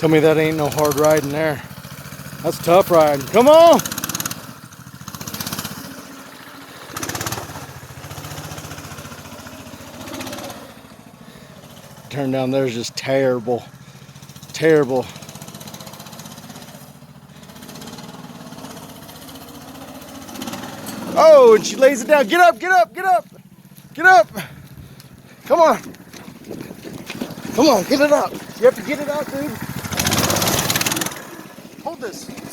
Tell me that ain't no hard riding there. That's tough riding. Come on! Turn down there is just terrible. Terrible. Oh, and she lays it down. Get up, get up, get up, get up. Come on. Come on, get it up. You have to get it out, dude. Hold this.